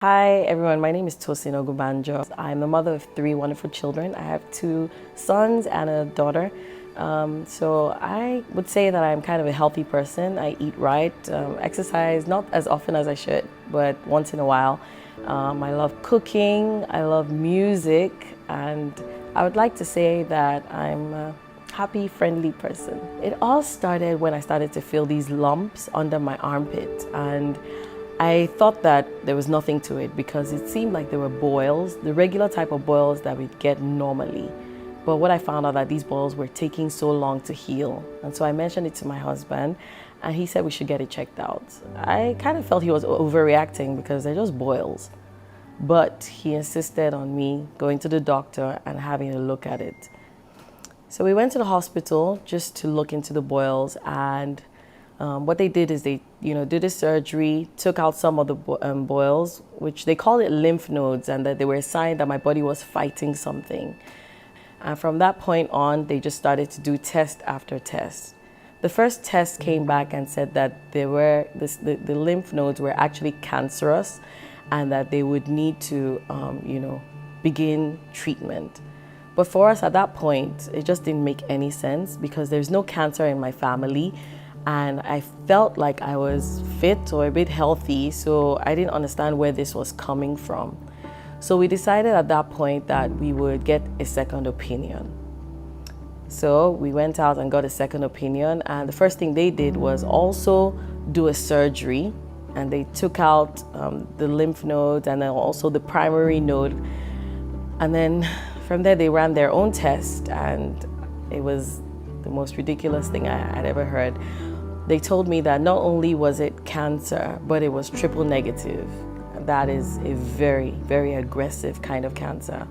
Hi everyone, my name is Tosin Ogunbajo. I'm the mother of three wonderful children. I have two sons and a daughter. So I would say that I'm kind of a healthy person. I eat right, exercise not as often as I should, but once in a while. I love cooking, I love music, and I would like to say that I'm a happy, friendly person. It all started when I started to feel these lumps under my armpit, and I thought that there was nothing to it because it seemed like there were boils, the regular type of boils that we'd get normally. But what I found out that these boils were taking so long to heal. And so I mentioned it to my husband and he said we should get it checked out. I kind of felt he was overreacting because they're just boils. But he insisted on me going to the doctor and having a look at it. So we went to the hospital just to look into the boils, and what they did is they, did a surgery, took out some of the boils, which they called it lymph nodes, and that they were a sign that my body was fighting something. And from that point on, they just started to do test after test. The first test came back and said that the lymph nodes were actually cancerous, and that they would need to, begin treatment. But for us at that point, it just didn't make any sense because there's no cancer in my family. And I felt like I was fit or a bit healthy, so I didn't understand where this was coming from. So we decided at that point that we would get a second opinion. So we went out and got a second opinion, and the first thing they did was also do a surgery, and they took out the lymph nodes and then also the primary node. And then from there they ran their own test, and it was the most ridiculous thing I'd ever heard. They told me that not only was it cancer, but it was triple negative. That is a very, very aggressive kind of cancer.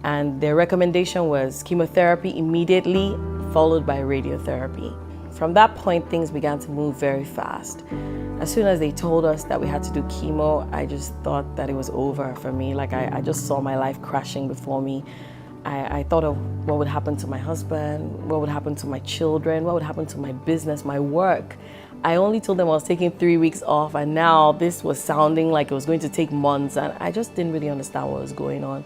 And their recommendation was chemotherapy immediately, followed by radiotherapy. From that point, things began to move very fast. As soon as they told us that we had to do chemo, I just thought that it was over for me. Like I just saw my life crashing before me. I thought of what would happen to my husband, what would happen to my children, what would happen to my business, my work. I only told them I was taking 3 weeks off, and now this was sounding like it was going to take months, and I just didn't really understand what was going on.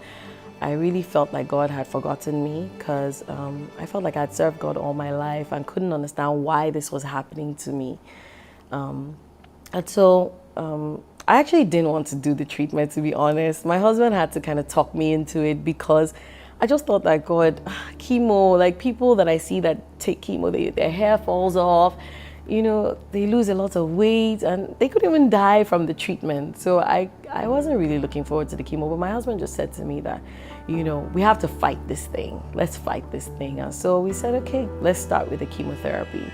I really felt like God had forgotten me because I felt like I'd served God all my life and couldn't understand why this was happening to me. And so I actually didn't want to do the treatment, to be honest. My husband had to kind of talk me into it because I just thought that God, chemo, like people that I see that take chemo, their hair falls off, they lose a lot of weight and they could even die from the treatment. So I wasn't really looking forward to the chemo, but my husband just said to me that, we have to fight this thing. Let's fight this thing. And so we said, okay, let's start with the chemotherapy.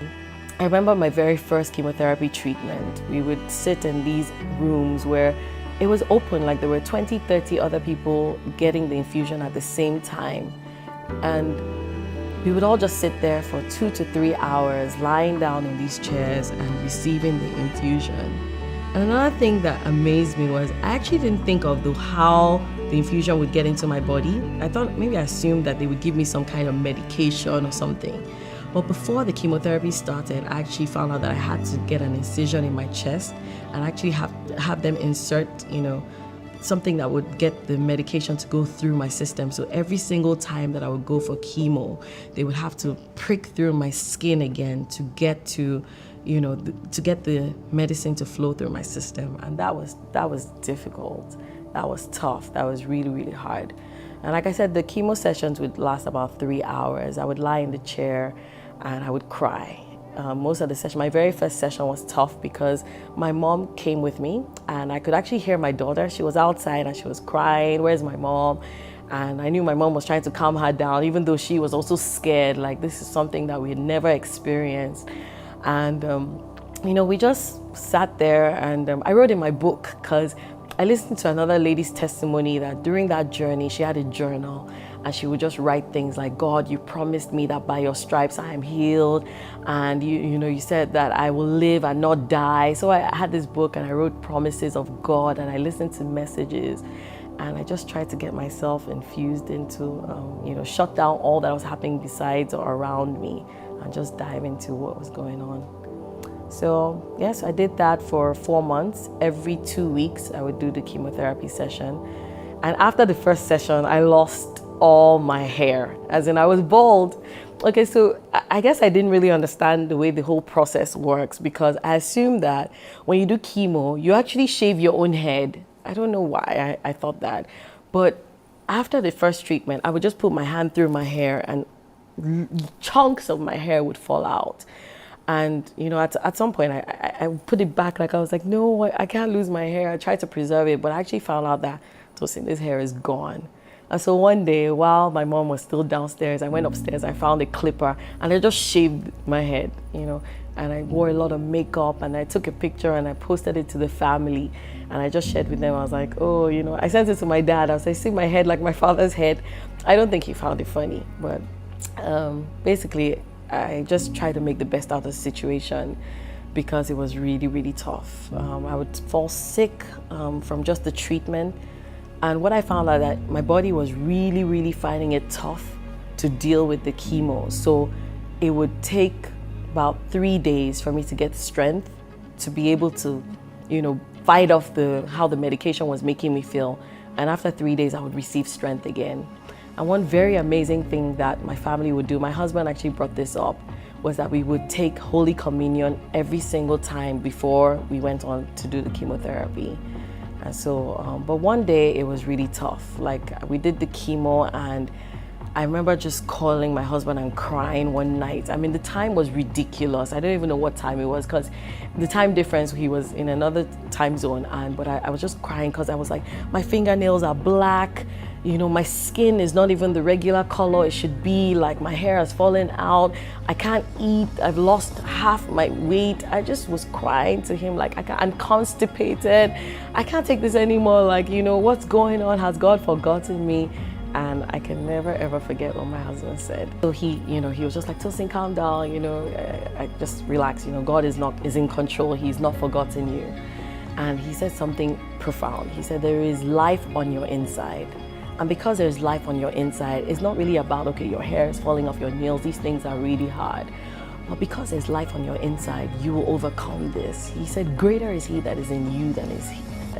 I remember my very first chemotherapy treatment. We would sit in these rooms where it was open, like there were 20, 30 other people getting the infusion at the same time. And we would all just sit there for 2 to 3 hours, lying down in these chairs and receiving the infusion. And another thing that amazed me was I actually didn't think of how the infusion would get into my body. I thought maybe I assumed that they would give me some kind of medication or something. But before the chemotherapy started, I actually found out that I had to get an incision in my chest and actually have them insert, something that would get the medication to go through my system. So every single time that I would go for chemo, they would have to prick through my skin again to get to get the medicine to flow through my system. And that was difficult. That was tough. That was really, really hard. And like I said, the chemo sessions would last about 3 hours. I would lie in the chair and I would cry. Most of the session, my very first session was tough because my mom came with me and I could actually hear my daughter. She was outside and she was crying, "Where's my mom?" And I knew my mom was trying to calm her down, even though she was also scared. Like this is something that we had never experienced. And, we just sat there and I wrote in my book because I listened to another lady's testimony that during that journey, she had a journal and she would just write things like, "God, you promised me that by your stripes I am healed. And you said that I will live and not die." So I had this book and I wrote promises of God and I listened to messages and I just tried to get myself infused into, shut down all that was happening besides or around me and just dive into what was going on. So yes, I did that for 4 months. Every 2 weeks, I would do the chemotherapy session. And after the first session, I lost all my hair, as in I was bald. Okay, so I guess I didn't really understand the way the whole process works, because I assumed that when you do chemo, you actually shave your own head. I don't know why I thought that. But after the first treatment, I would just put my hand through my hair and chunks of my hair would fall out. And at some point I put it back, like I was like, no, I can't lose my hair. I tried to preserve it, but I actually found out that Tosin, this hair is gone. And so one day, while my mom was still downstairs, I went upstairs, I found a clipper, and I just shaved my head, and I wore a lot of makeup, and I took a picture and I posted it to the family, and I just shared with them. I was like, oh, I sent it to my dad. I was like, see my head like my father's head. I don't think he found it funny, but basically, I just tried to make the best out of the situation, because it was really, really tough. I would fall sick from just the treatment. And what I found out that my body was really, really finding it tough to deal with the chemo. So it would take about 3 days for me to get strength to be able to, fight off how the medication was making me feel. And after 3 days, I would receive strength again. And one very amazing thing that my family would do, my husband actually brought this up, was that we would take Holy Communion every single time before we went on to do the chemotherapy. And so, but one day it was really tough. Like, we did the chemo, and I remember just calling my husband and crying one night. I mean, the time was ridiculous. I don't even know what time it was, because the time difference, he was in another time zone. But I was just crying because I was like, my fingernails are black. My skin is not even the regular color it should be. Like, my hair has fallen out. I can't eat. I've lost half my weight. I just was crying to him, like, I'm constipated. I can't take this anymore. Like, what's going on? Has God forgotten me? And I can never ever forget what my husband said. So he was just like, Tosin, calm down. I just relax. God is in control. He's not forgotten you. And he said something profound. He said, there is life on your inside. And because there's life on your inside, it's not really about, okay, your hair is falling off your nails. These things are really hard. But because there's life on your inside, you will overcome this. He said, greater is he that is in you than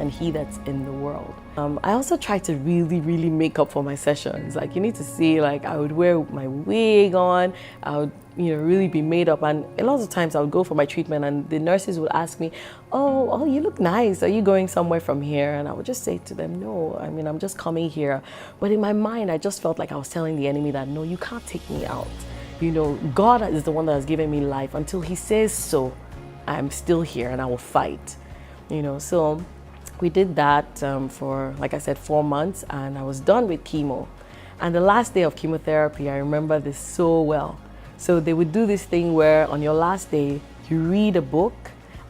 he that's in the world. I also try to really, really make up for my sessions. Like, you need to see, like, I would wear my wig on. I would, really be made up. And a lot of times I would go for my treatment, and the nurses would ask me, oh, you look nice. Are you going somewhere from here? And I would just say to them, no, I'm just coming here. But in my mind, I just felt like I was telling the enemy that, no, you can't take me out. God is the one that has given me life. Until he says so, I'm still here, and I will fight. So we did that for, like I said, 4 months, and I was done with chemo. And the last day of chemotherapy, I remember this so well. So they would do this thing where on your last day, you read a book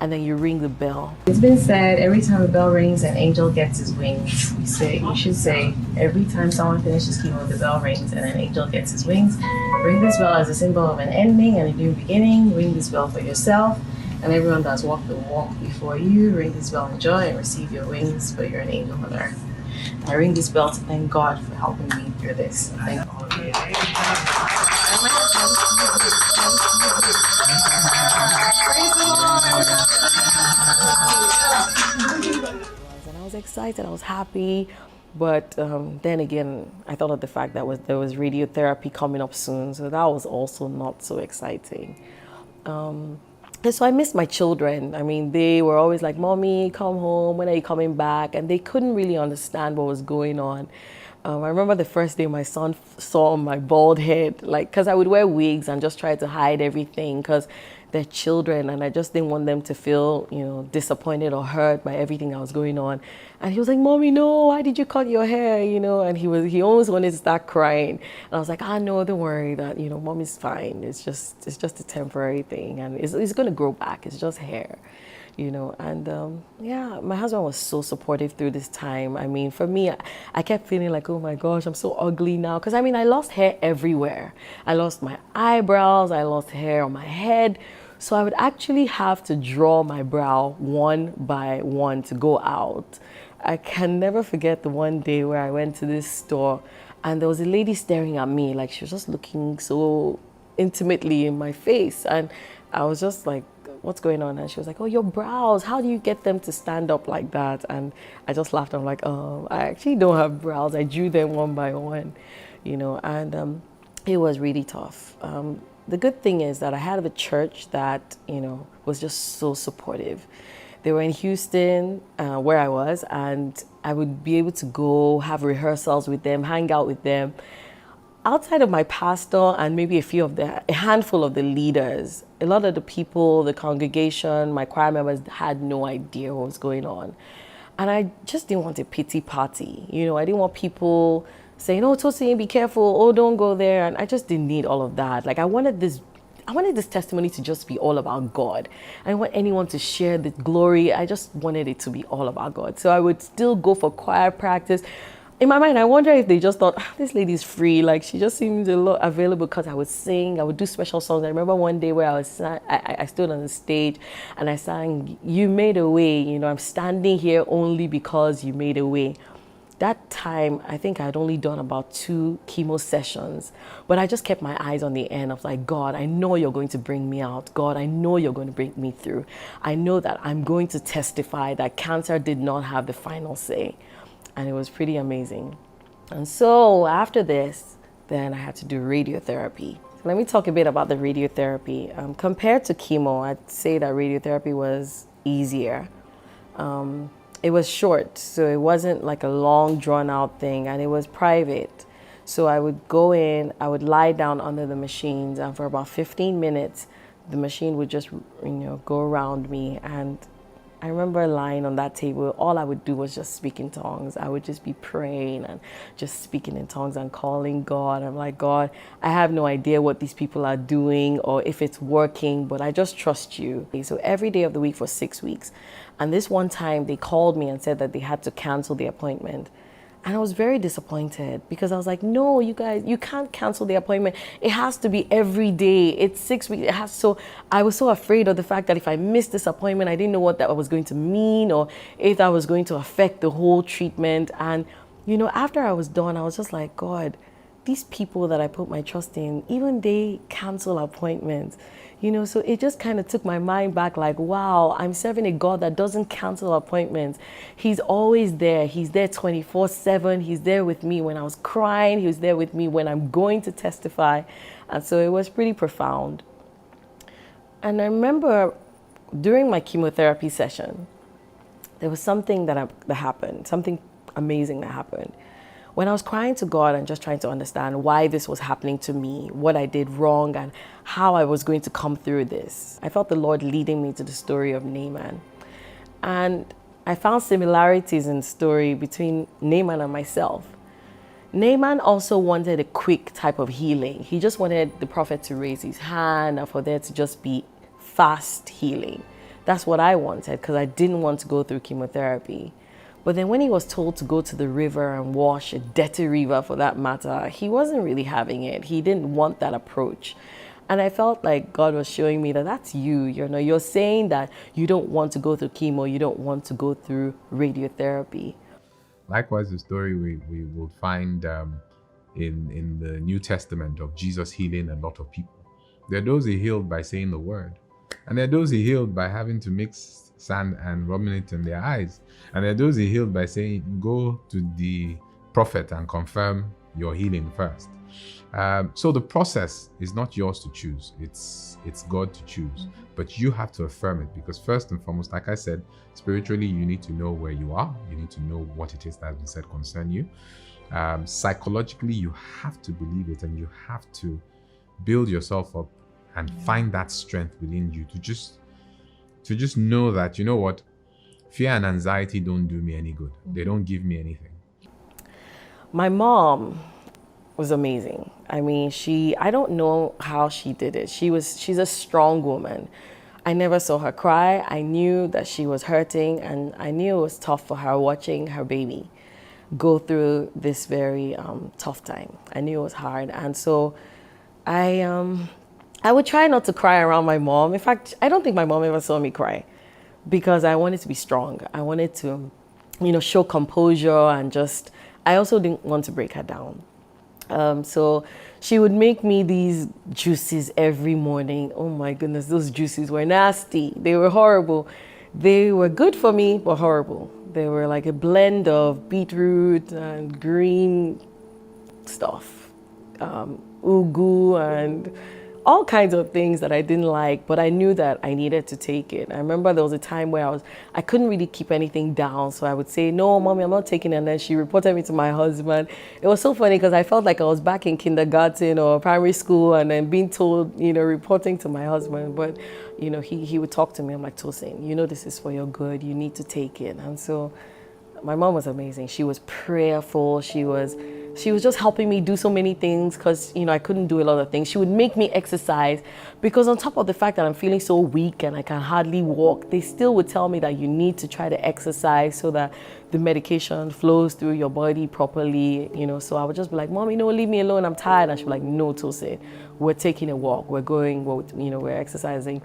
and then you ring the bell. It's been said, every time the bell rings, an angel gets his wings. You should say, every time someone finishes chemo, the bell rings and an angel gets his wings. Ring this bell as a symbol of an ending and a new beginning. Ring this bell for yourself. And everyone that's walked the walk before you, ring this bell in joy and receive your wings, for you're an angel on earth. I ring this bell to thank God for helping me through this. Thank all of you. And I was excited, I was happy. But then again, I thought of the fact that there was radiotherapy coming up soon, so that was also not so exciting. And so I missed my children. I mean, they were always like, Mommy, come home, when are you coming back? And they couldn't really understand what was going on. I remember the first day my son saw my bald head, like, because I would wear wigs and just try to hide everything because they're children, and I just didn't want them to feel, disappointed or hurt by everything that was going on. And he was like, Mommy, no, why did you cut your hair? And he always wanted to start crying. And I was like, no, don't worry, that, Mommy's fine. It's just a temporary thing, and it's going to grow back. It's just hair. And yeah, my husband was so supportive through this time. I mean, for me, I kept feeling like, oh my gosh, I'm so ugly now. Because I mean, I lost hair everywhere. I lost my eyebrows, I lost hair on my head. So I would actually have to draw my brow one by one to go out. I can never forget the one day where I went to this store and there was a lady staring at me, like she was just looking so intimately in my face. And I was just like, what's going on? And she was like, oh, your brows, how do you get them to stand up like that? And I just laughed. I'm like, oh, I actually don't have brows. I drew them one by one, and it was really tough. The good thing is that I had a church that, was just so supportive. They were in Houston, where I was, and I would be able to go have rehearsals with them, hang out with them. Outside of my pastor and maybe a handful of the leaders, a lot of the people, the congregation, my choir members had no idea what was going on. And I just didn't want a pity party. I didn't want people saying, oh, Tosin, be careful, oh, don't go there. And I just didn't need all of that. Like I wanted this testimony to just be all about God. I didn't want anyone to share the glory. I just wanted it to be all about God. So I would still go for choir practice. In my mind, I wonder if they just thought, this lady's free. Like, she just seems a lot available because I would sing, I would do special songs. I remember one day where I stood on the stage and I sang, you made a way, I'm standing here only because you made a way. That time, I think I'd only done about 2 chemo sessions, but I just kept my eyes on the end. I was like, God, I know you're going to bring me out. God, I know you're going to bring me through. I know that I'm going to testify that cancer did not have the final say. And it was pretty amazing. And so after this, then I had to do radiotherapy. So let me talk a bit about the radiotherapy. Compared to chemo, I'd say that radiotherapy was easier. It was short, so it wasn't like a long drawn out thing, and it was private. So I would go in, I would lie down under the machines, and for about 15 minutes, the machine would just, go around me. And I remember lying on that table, all I would do was just speak in tongues. I would just be praying and just speaking in tongues and calling God. I'm like, God, I have no idea what these people are doing or if it's working, but I just trust you. So every day of the week for 6 weeks. And this one time they called me and said that they had to cancel the appointment. And I was very disappointed because I was like, no, you guys, you can't cancel the appointment. It has to be every day. It's 6 weeks. I was so afraid of the fact that if I missed this appointment, I didn't know what that was going to mean or if that was going to affect the whole treatment. And, after I was done, I was just like, God, these people that I put my trust in, even they cancel appointments. So it just kind of took my mind back like, wow, I'm serving a God that doesn't cancel appointments. He's always there. He's there 24/7. He's there with me when I was crying. He was there with me when I'm going to testify. And so it was pretty profound. And I remember during my chemotherapy session, there was something that happened, something amazing that happened. When I was crying to God and just trying to understand why this was happening to me, what I did wrong, and how I was going to come through this, I felt the Lord leading me to the story of Naaman. And I found similarities in the story between Naaman and myself. Naaman also wanted a quick type of healing. He just wanted the prophet to raise his hand and for there to just be fast healing. That's what I wanted because I didn't want to go through chemotherapy. But then when he was told to go to the river and wash, a dirty river for that matter, he wasn't really having it. He didn't want that approach. And I felt like God was showing me that that's you. You're saying that you don't want to go through chemo, you don't want to go through radiotherapy. Likewise, the story we will find in the New Testament of Jesus healing a lot of people. There are those he healed by saying the word. And there are those he healed by having to mix sand and rubbing it in their eyes. And there are those he healed by saying, go to the prophet and confirm your healing first. So the process is not yours to choose. It's God to choose. But you have to affirm it because first and foremost, like I said, spiritually, you need to know where you are. You need to know what it is that has been said concerning you. Psychologically, you have to believe it and you have to build yourself up and find that strength within you to just know that, you know what, fear and anxiety don't do me any good. They don't give me anything. My mom was amazing. I mean, I don't know how she did it. She's a strong woman. I never saw her cry. I knew that she was hurting and I knew it was tough for her watching her baby go through this very tough time. I knew it was hard. And so I would try not to cry around my mom. In fact, I don't think my mom ever saw me cry because I wanted to be strong. I wanted to, show composure and I also didn't want to break her down. So she would make me these juices every morning. Oh my goodness, those juices were nasty. They were horrible. They were good for me, but horrible. They were like a blend of beetroot and green stuff, ugu and all kinds of things that I didn't like, but I knew that I needed to take it. I remember there was a time where I couldn't really keep anything down, so I would say, "No, mommy, I'm not taking it," and then she reported me to my husband. It was so funny because I felt like I was back in kindergarten or primary school and then being told, reporting to my husband, but he would talk to me. I'm like, "Tosin, this is for your good. You need to take it." And so my mom was amazing. She was prayerful. She was just helping me do so many things because, I couldn't do a lot of things. She would make me exercise because on top of the fact that I'm feeling so weak and I can hardly walk, they still would tell me that you need to try to exercise so that the medication flows through your body properly, So I would just be like, "Mom, leave me alone. I'm tired." And she'd be like, "No, Tosin, we're taking a walk. We're going, we're exercising."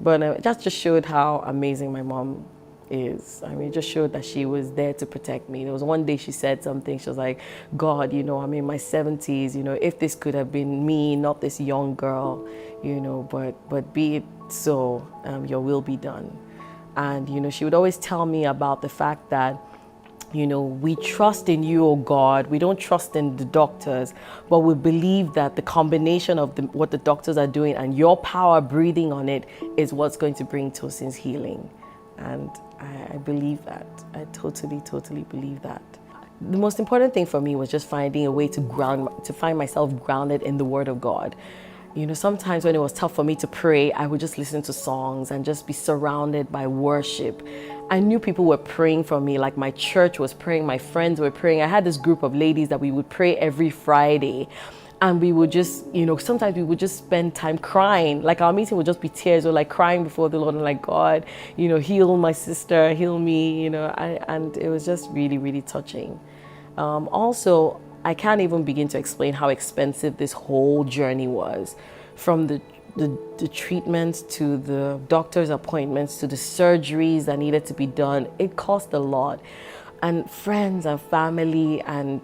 But that just showed how amazing my mom is. I mean, it just showed that she was there to protect me. There was one day she said something. She was like, "God, I'm in my 70s. If this could have been me, not this young girl, but be it so, your will be done." And she would always tell me about the fact that we trust in you, oh God. We don't trust in the doctors, but we believe that the combination of what the doctors are doing and your power breathing on it is what's going to bring Tosin's healing. And I believe that. I totally, totally believe that. The most important thing for me was just finding a way to find myself grounded in the Word of God. Sometimes when it was tough for me to pray, I would just listen to songs and just be surrounded by worship. I knew people were praying for me, like my church was praying, my friends were praying. I had this group of ladies that we would pray every Friday. And we would just, sometimes we would just spend time crying. Like our meeting would just be tears or like crying before the Lord and like, "God, heal my sister, heal me," and it was just really, really touching. Also, I can't even begin to explain how expensive this whole journey was. From the treatments to the doctor's appointments to the surgeries that needed to be done. It cost a lot. And friends and family and,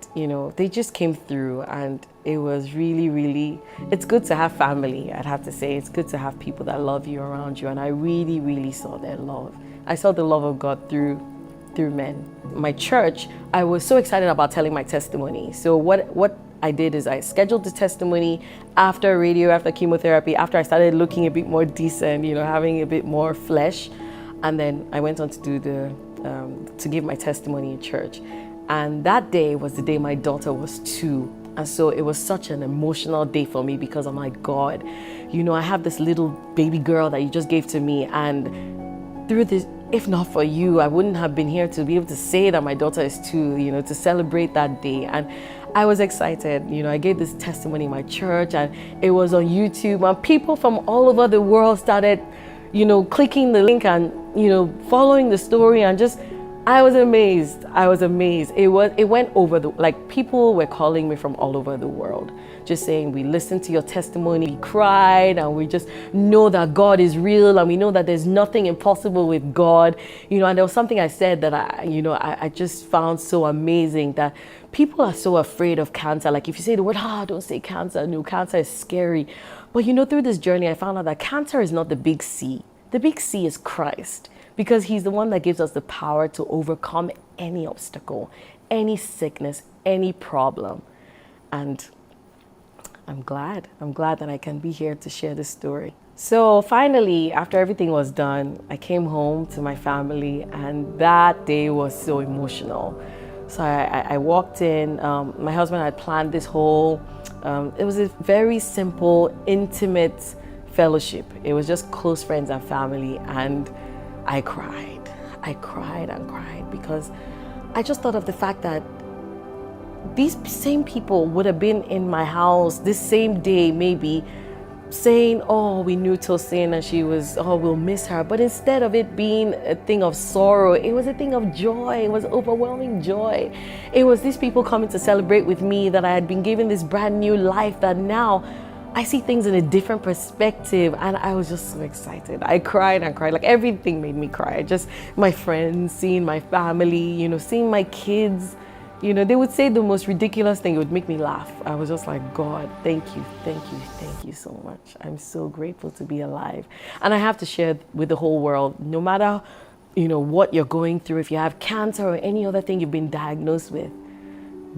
they just came through, and it was really, really, it's good to have family, I'd have to say. It's good to have people that love you around you. And I really, really saw their love. I saw the love of God through men. My church, I was so excited about telling my testimony. So what I did is I scheduled the testimony after radio, after chemotherapy, after I started looking a bit more decent, having a bit more flesh. And then I went on to do to give my testimony in church. And that day was the day my daughter was 2. And so it was such an emotional day for me because I'm like, "God, I have this little baby girl that you just gave to me. And through this, if not for you, I wouldn't have been here to be able to say that my daughter is 2, to celebrate that day." And I was excited. I gave this testimony in my church and it was on YouTube, and people from all over the world started, clicking the link and, following the story, and just, I was amazed. It went over people were calling me from all over the world, just saying, "We listened to your testimony, we cried, and we just know that God is real, and we know that there's nothing impossible with God." And there was something I said that I just found so amazing, that people are so afraid of cancer. Like if you say the word, "Don't say cancer." No, cancer is scary. But through this journey, I found out that cancer is not the big C. The big C is Christ, because he's the one that gives us the power to overcome any obstacle, any sickness, any problem. And I'm glad that I can be here to share this story. So finally, after everything was done, I came home to my family, and that day was so emotional. So I walked in, my husband had planned this whole, it was a very simple, intimate fellowship. It was just close friends and family, and I cried because I just thought of the fact that these same people would have been in my house this same day, maybe saying, "Oh, we knew Tosin and she was, we'll miss her." But instead of it being a thing of sorrow, it was a thing of joy. It was overwhelming joy. It was these people coming to celebrate with me that I had been given this brand new life, that now I see things in a different perspective, and I was just so excited. I cried, like everything made me cry. Just my friends, seeing my family, seeing my kids, You know, they would say the most ridiculous thing. It would make me laugh. I was just like, God, thank you, thank you, thank you so much. I'm so grateful to be alive. And I have to share with the whole world, no matter, you know, what you're going through, if you have cancer or any other thing you've been diagnosed with,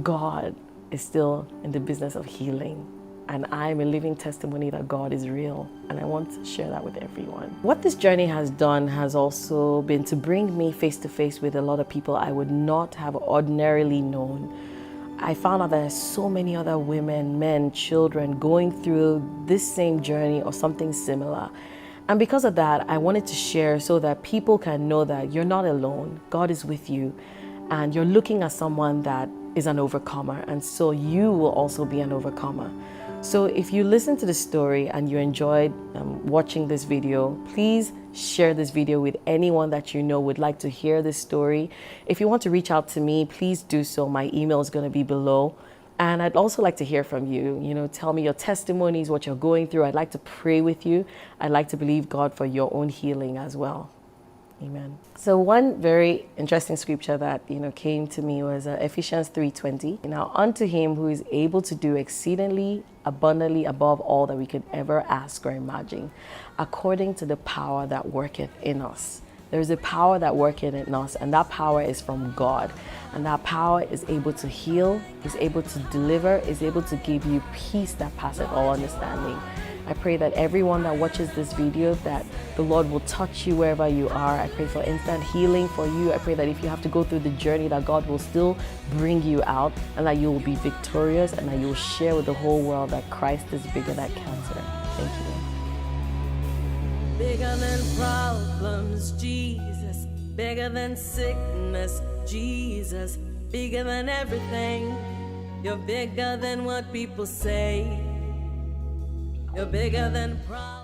God is still in the business of healing. And I'm a living testimony that God is real. And I want to share that with everyone. What this journey has done has also been to bring me face to face with a lot of people I would not have ordinarily known. I found out there's so many other women, men, children going through this same journey or something similar. And because of that, I wanted to share so that people can know that you're not alone. God is with you. And you're looking at someone that is an overcomer. And so you will also be an overcomer. So if you listen to the story and you enjoyed watching this video, please share this video with anyone that you know would like to hear this story. If you want to reach out to me, please do so. My email is going to be below. And I'd also like to hear from you. You know, tell me your testimonies, what you're going through. I'd like to pray with you. I'd like to believe God for your own healing as well. Amen. So one very interesting scripture that, you know, came to me was Ephesians 3:20. Now, unto him who is able to do exceedingly abundantly above all that we could ever ask or imagine, according to the power that worketh in us. There is a power that worketh in us, and that power is from God. And that power is able to heal, is able to deliver, is able to give you peace that passeth all understanding. I pray that everyone that watches this video, that the Lord will touch you wherever you are. I pray for instant healing for you. I pray that if you have to go through the journey, that God will still bring you out and that you will be victorious and that you will share with the whole world that Christ is bigger than cancer. Thank you. Bigger than problems, Jesus. Bigger than sickness, Jesus. Bigger than everything. You're bigger than what people say. You're bigger than problems.